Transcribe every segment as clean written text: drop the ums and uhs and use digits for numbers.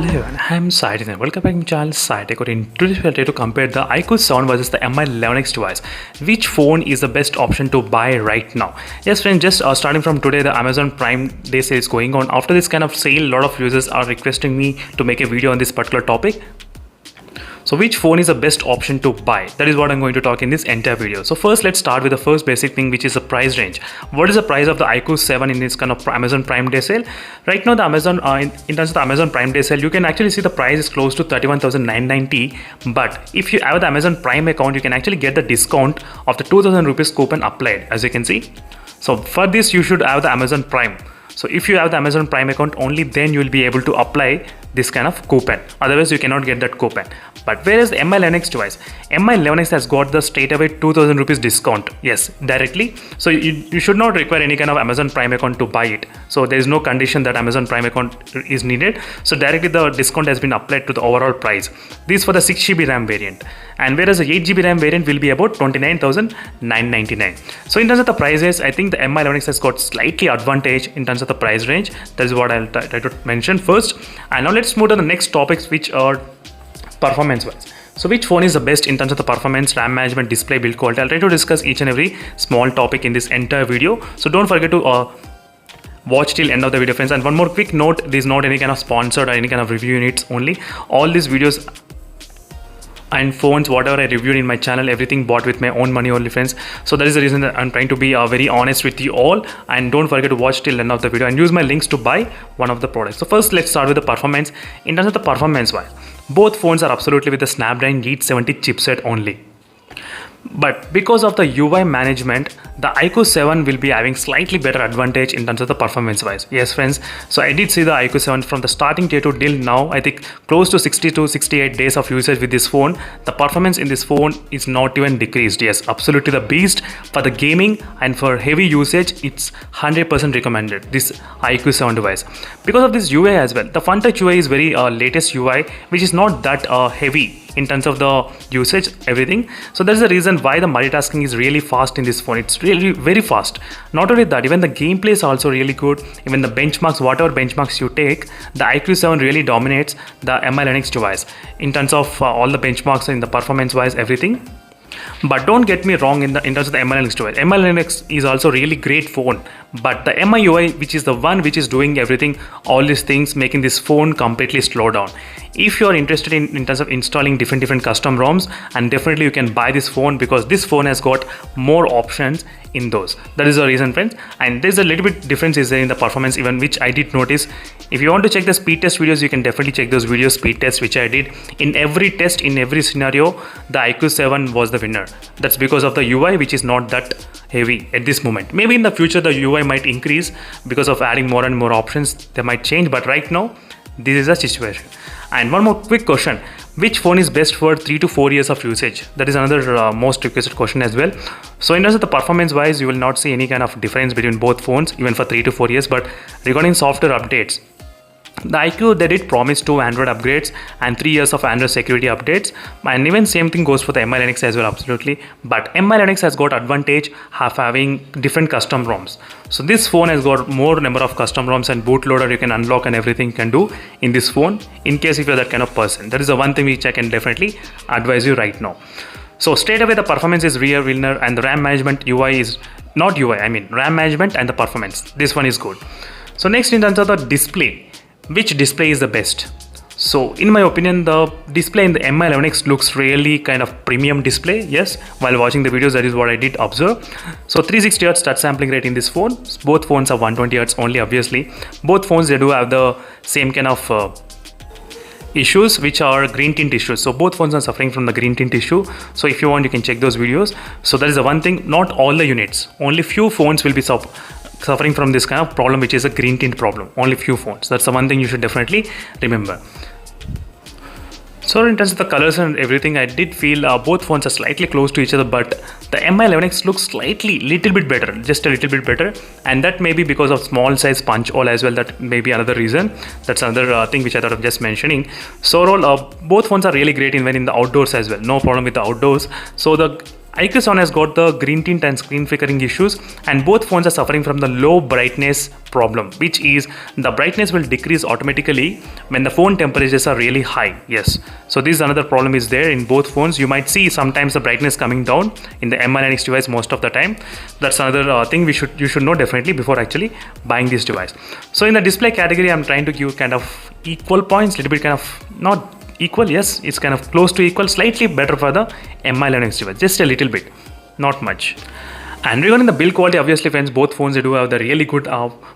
Hello everyone, I'm Sai and welcome back to my channel Sai Tech. In today's video, to compare the iQOO 7 versus the Mi11X device. Which phone is the best option to buy right now? Yes friends, just starting from today, the Amazon Prime Day sale is going on. After this kind of sale, a lot of users are requesting me to make a video on this particular topic. So which phone is the best option to buy? That is what I'm going to talk in this entire video. So first, let's start with the first basic thing, which is the price range. What is the price of the iQOO 7 in this kind of Amazon Prime Day sale? Right now, the Amazon in terms of the Amazon Prime Day sale, you can actually see the price is close to 31,990. But if you have the Amazon Prime account, you can actually get the discount of the 2,000 rupees coupon applied, as you can see. So for this, you should have the Amazon Prime. So if you have the Amazon Prime account, only then you will be able to apply this kind of coupon. Otherwise, you cannot get that coupon. But whereas the Mi11X device, Mi11X has got the straight away 2,000 rupees discount. Yes, directly. So you should not require any kind of Amazon Prime account to buy it. So there is no condition that Amazon Prime account is needed. So directly the discount has been applied to the overall price. This for the 6GB RAM variant. And whereas the 8GB RAM variant will be about 29,999. So in terms of the prices, I think the Mi11X has got slightly advantage in terms of the price range. That is what I'll try to mention first. And now let's move to the next topics, which are performance wise. So which phone is the best in terms of the performance, RAM management, display, build quality? I'll try to discuss each and every small topic in this entire video. So don't forget to watch till end of the video, friends. And one more quick note, this is not any kind of sponsored or any kind of review units only. All these videos and phones, whatever I reviewed in my channel, everything bought with my own money only, friends. So that is the reason that I'm trying to be very honest with you all. And don't forget to watch till end of the video and use my links to buy one of the products. So first, let's start with the performance. In terms of the performance wise, both phones are absolutely with the Snapdragon 870 chipset only. But because of the UI management, the iQOO 7 will be having slightly better advantage in terms of the performance wise. Yes friends, so I did see the iQOO 7 from the starting day to till now. I think close to 60 to 68 days of usage with this phone. The performance in this phone is not even decreased. Yes, absolutely the beast. For the gaming and for heavy usage, it's 100% recommended, this iQOO 7 device. Because of this UI as well, the FunTouch UI is very latest UI, which is not that heavy in terms of the usage, everything. So that's the reason why the multitasking is really fast in this phone. It's really very fast. Not only that, even the gameplay is also really good. Even the benchmarks, whatever benchmarks you take, the iQOO 7 really dominates the Mi11X device in terms of all the benchmarks and the performance wise, everything. But don't get me wrong, in terms of the Mi11X device, Mi11X is also really great phone, but the MIUI, which is the one which is doing everything, all these things, making this phone completely slow down. If you are interested in terms of installing different custom ROMs, and definitely you can buy this phone, because this phone has got more options in those. That is the reason, friends. And there's a little bit difference is there in the performance, even which I did notice. If you want to check the speed test videos, you can definitely check those videos, speed tests, which I did. In every test, in every scenario, the iQOO 7 was the winner. That's because of the UI, which is not that heavy at this moment. Maybe in the future the UI might increase because of adding more and more options. They might change, but right now this is a situation. And one more quick question, which phone is best for 3 to 4 years of usage? That is another most requested question as well. So in terms of the performance wise, you will not see any kind of difference between both phones, even for 3 to 4 years. But regarding software updates, the iQOO, they did promise 2 Android upgrades and 3 years of Android security updates, and even same thing goes for the Mi11X as well, absolutely. But Mi11X has got advantage of having different custom ROMs. So this phone has got more number of custom ROMs and bootloader you can unlock and everything can do in this phone, in case if you're that kind of person. That is the one thing which I can definitely advise you right now. So straight away the performance is real winner, and the RAM management UI is not UI, I mean RAM management and the performance. This one is good. So next, in terms of the display, which display is the best? So in my opinion, the display in the Mi11X looks really kind of premium display. Yes, while watching the videos, that is what I did observe. So 360 Hz touch sampling rate in this phone. Both phones are 120 Hz only, obviously. Both phones, they do have the same kind of issues, which are green tint issues. So both phones are suffering from the green tint issue. So if you want, you can check those videos. So that is the one thing. Not all the units, only few phones will be suffering from this kind of problem, which is a green tint problem. Only few phones. That's the one thing you should definitely remember. So in terms of the colors and everything, I did feel both phones are slightly close to each other, but the Mi11X looks little bit better, just a little bit better. And that may be because of small size punch hole as well. That may be another reason. That's another thing which I thought of just mentioning. So overall, both phones are really great even in the outdoors as well. No problem with the outdoors. So the iQOO 7 has got the green tint and screen flickering issues, and both phones are suffering from the low brightness problem, which is the brightness will decrease automatically when the phone temperatures are really high. Yes, so this is another problem is there in both phones. You might see sometimes the brightness coming down in the MI9X device most of the time. That's another thing you should know definitely before actually buying this device. So in the display category, I'm trying to give kind of equal points, little bit kind of not equal, yes, it's kind of close to equal, slightly better for the MI11X device, just a little bit, not much. And regarding the build quality, obviously friends, both phones they do have the really good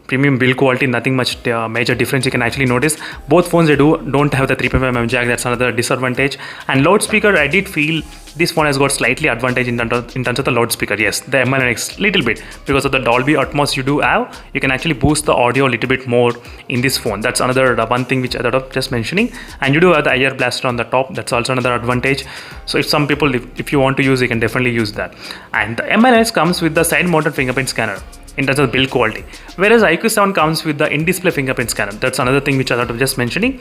premium build quality, nothing much major difference you can actually notice. Both phones they don't have the 3.5mm jack, that's another disadvantage. And loudspeaker, I did feel this phone has got slightly advantage in terms of the loudspeaker. Yes, the MI9X little bit, because of the Dolby Atmos you do have, you can actually boost the audio a little bit more in this phone. That's another one thing which I thought of just mentioning. And you do have the IR blaster on the top, that's also another advantage. So if some people, if you want to use, you can definitely use that. And the MI9X comes with the side mounted fingerprint scanner in terms of build quality, whereas iQOO 7 comes with the in-display fingerprint scanner. That's another thing which I thought of just mentioning.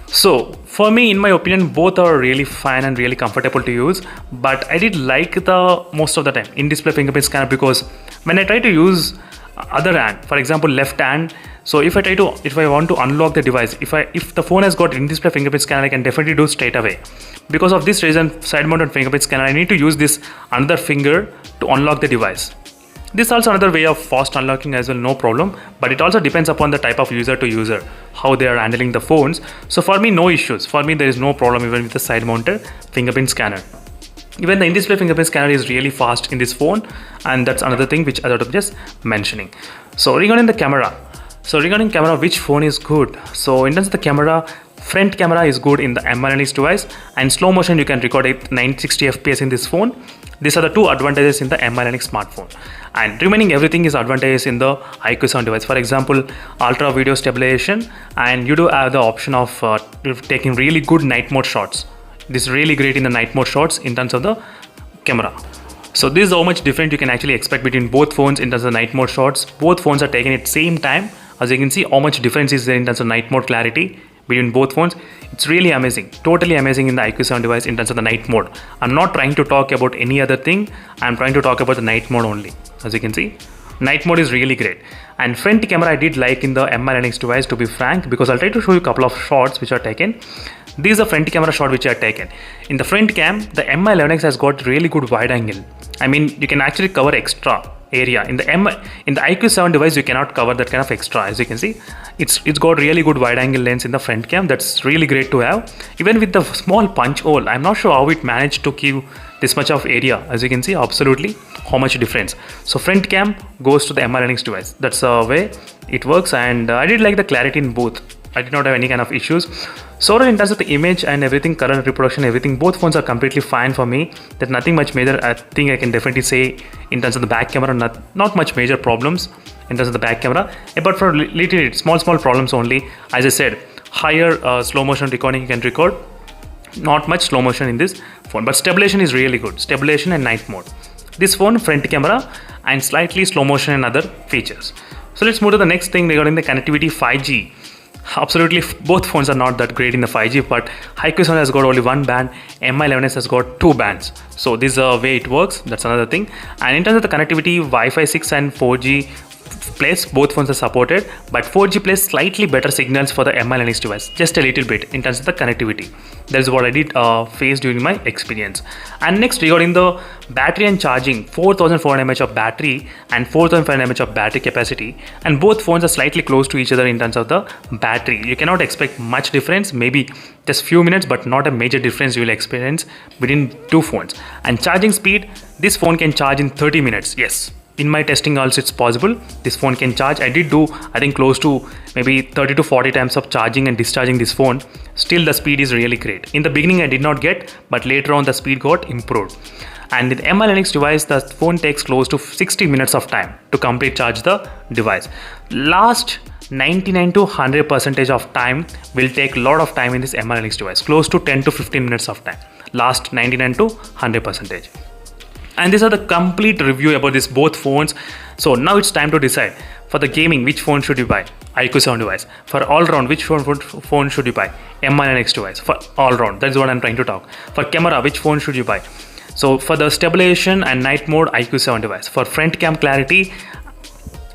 So for me, in my opinion, both are really fine and really comfortable to use, but I did like the most of the time in-display fingerprint scanner, because when I try to use other hand, for example left hand, so if I want to unlock the device, if the phone has got in-display fingerprint scanner, I can definitely do straight away. Because of this reason, side mounted fingerprint scanner, I need to use this another finger to unlock the device. This is also another way of fast unlocking as well, no problem, but it also depends upon the type of user to user, how they are handling the phones. So for me, no issues. For me, there is no problem even with the side mounted fingerprint scanner. Even the in-display fingerprint scanner is really fast in this phone, and that's another thing which I thought of just mentioning. So regarding the camera, which phone is good? So in terms of the camera, front camera is good in the MI9X device, and slow motion you can record at 960 fps in this phone. These are the two advantages in the MI9X smartphone, and remaining everything is advantages in the iQOO 7 device. For example, ultra video stabilization, and you do have the option of taking really good night mode shots. This is really great in the night mode shots in terms of the camera. So this is how much different you can actually expect between both phones in terms of night mode shots. Both phones are taken at same time. As you can see, how much difference is there in terms of night mode clarity between both phones. It's really amazing, totally amazing in the iQOO 7 device in terms of the night mode. I'm not trying to talk about any other thing, I'm trying to talk about the night mode only. As you can see, night mode is really great. And front camera I did like in the MI9X device, to be frank, because I'll try to show you a couple of shots which are taken. These are front camera shot which are taken. In the front cam, the MI11X has got really good wide angle. I mean, you can actually cover extra area. In the iQOO 7 device, you cannot cover that kind of extra. As you can see, it's got really good wide angle lens in the front cam. That's really great to have. Even with the small punch hole, I'm not sure how it managed to give this much of area. As you can see, absolutely how much difference. So front cam goes to the MI9X device. That's the way it works, and I did like the clarity in both. I did not have any kind of issues. So in terms of the image and everything, color reproduction, everything, both phones are completely fine for me. There's nothing much major. I think I can definitely say in terms of the back camera, not much major problems in terms of the back camera, but for little small problems only. As I said, higher slow motion recording you can record. Not much slow motion in this phone, but stabilization is really good. Stabilization and night mode. This phone, front camera and slightly slow motion and other features. So let's move to the next thing regarding the connectivity, 5G. Absolutely, both phones are not that great in the 5G, but iQOO 7 has got only one band, MI11S has got two bands. So this is the way it works. That's another thing. And in terms of the connectivity, Wi-Fi 6 and 4G plus, both phones are supported, but 4G plus slightly better signals for the MI9X device, just a little bit in terms of the connectivity. That is what I did face during my experience. And next, regarding the battery and charging, 4400 mAh of battery and 4500 mAh of battery capacity, and both phones are slightly close to each other in terms of the battery. You cannot expect much difference, maybe just few minutes, but not a major difference you will experience between two phones. And charging speed, this phone can charge in 30 minutes. Yes, in my testing also it's possible. This phone can charge. I did do, I think, close to maybe 30 to 40 times of charging and discharging this phone. Still the speed is really great. In the beginning I did not get, but later on the speed got improved. And with MI9X device, the phone takes close to 60 minutes of time to complete charge the device. Last 99 to 100% of time will take a lot of time in this MI9X device, close to 10 to 15 minutes of time. Last 99 to 100%. And these are the complete review about this both phones. So now it's time to decide. For the gaming, which phone should you buy? iQOO 7 device. For all round, which phone should you buy? MI9X device. For all round, that's what I'm trying to talk. For camera, which phone should you buy? So for the stabilization and night mode, iQOO 7 device. For front cam clarity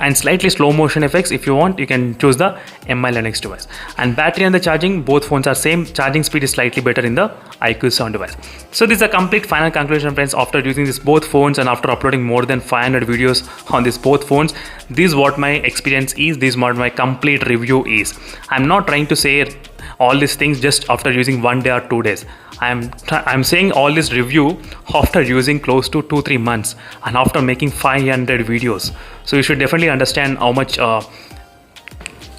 and slightly slow motion effects, if you want, you can choose the Mi11X device. And battery and the charging, both phones are same. Charging speed is slightly better in the iQOO 7 device. So this is a complete final conclusion, friends. After using these both phones and after uploading more than 500 videos on these both phones, this is what my experience is. This is what my complete review is. I'm not trying to say all these things just after using 1 day or 2 days. I'm saying all this review after using close to 2-3 months and after making 500 videos. So you should definitely understand how much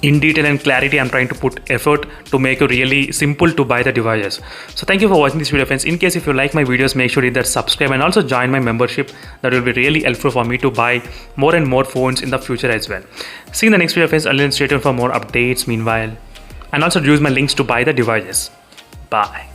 in detail and clarity I'm trying to put effort to make it really simple to buy the devices. So thank you for watching this video, friends. In case if you like my videos, make sure you hit that subscribe and also join my membership. That will be really helpful for me to buy more and more phones in the future as well. See you in the next video, friends. I'll stay tuned for more updates meanwhile, and also use my links to buy the devices. Bye.